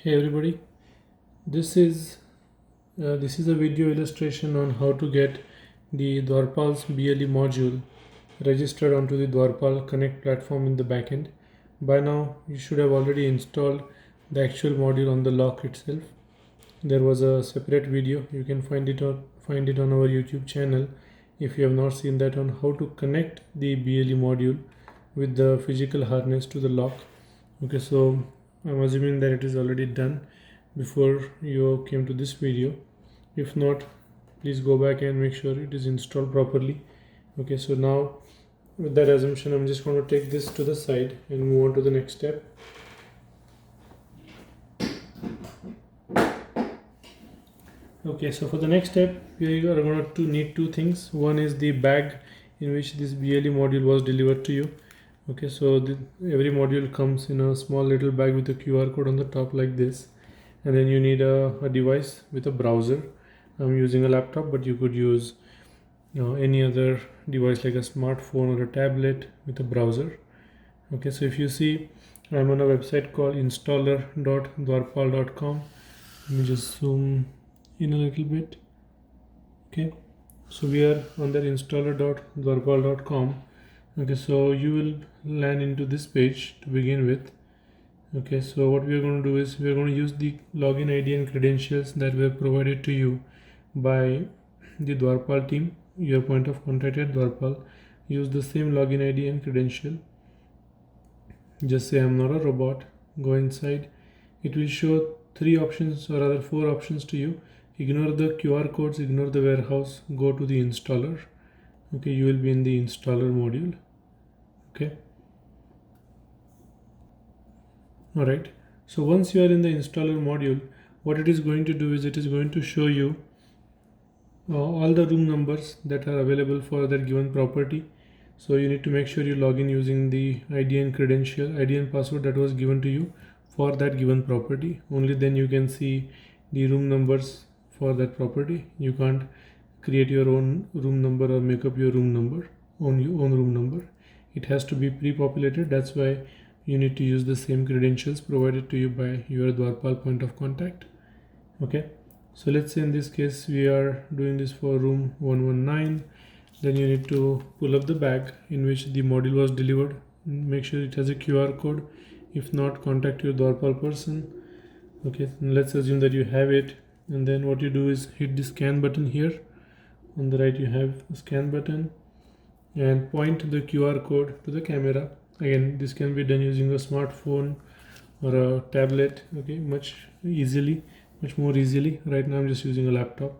Hey everybody, this is a video illustration on how to get the DwarPaal's BLE module registered onto the DwarPaal Connect platform in the backend. By now, you should have already installed the actual module on the lock itself. There was a separate video. You can find it on our YouTube channel if you have not seen that, on how to connect the BLE module with the physical harness to the lock. Okay, so I'm assuming that it is already done before you came to this video. If not, please go back and make sure it is installed properly. Okay, so now with that assumption, I'm just going to take this to the side and move on to the next step. Okay, so for the next step, we are going to need two things. One is the bag in which this BLE module was delivered to you. Okay, so every module comes in a small little bag with a QR code on the top like this, and then you need a device with a browser. I'm using a laptop, but you could use any other device like a smartphone or a tablet with a browser. Okay, so if you see, I'm on a website called installer.dwarpaal.com. Let me just zoom in a little bit. Okay, so we are on that installer.dwarpaal.com. Okay, so you will land into this page to begin with. Okay, so what we are going to do is we are going to use the login ID and credentials that were provided to you by the DwarPaal team, your point of contact at DwarPaal. Use the same login ID and credential. Just say I'm not a robot. Go inside. It will show three options, or rather four options to you. Ignore the QR codes, ignore the warehouse, go to the installer. Okay, you will be in the installer module. Okay, all right, so once you are in the installer module, what it is going to do is it is going to show you all the room numbers that are available for that given property. So you need to make sure you log in using the ID and password that was given to you for that given property. Only then you can see the room numbers for that property. You can't create your own room number or make up your room number, own room number. It has to be pre-populated. That's why you need to use the same credentials provided to you by your DwarPaal point of contact. Okay, so let's say in this case we are doing this for room 119. Then you need to pull up the bag in which the module was delivered. Make sure it has a QR code. If not, contact your DwarPaal person. Okay, let's assume that you have it, and then what you do is hit the scan button here. On the right you have a scan button, and point the QR code to the camera. Again, this can be done using a smartphone or a tablet. Okay, much more easily. Right now I'm just using a laptop.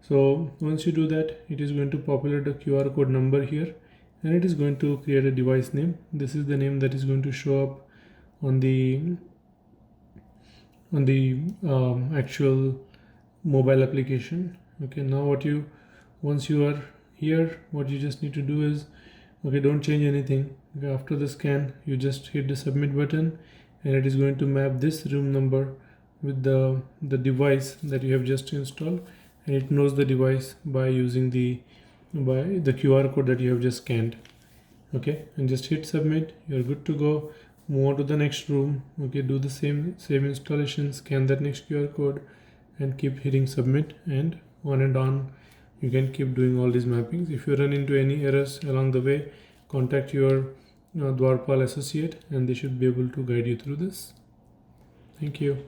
So once you do that, it is going to populate the QR code number here, and it is going to create a device name. This is the name that is going to show up on the actual mobile application. Okay, now once you are here, what you just need to do is, okay, don't change anything. Okay, after the scan, you just hit the submit button, and it is going to map this room number with the device that you have just installed, and it knows the device by using the QR code that you have just scanned. Okay, and just hit submit. You're good to go. Move on to the next room. Okay, do the same installation, scan that next QR code, and keep hitting submit, and on. You can keep doing all these mappings. If you run into any errors along the way, contact your DwarPaal associate, and they should be able to guide you through this. Thank you.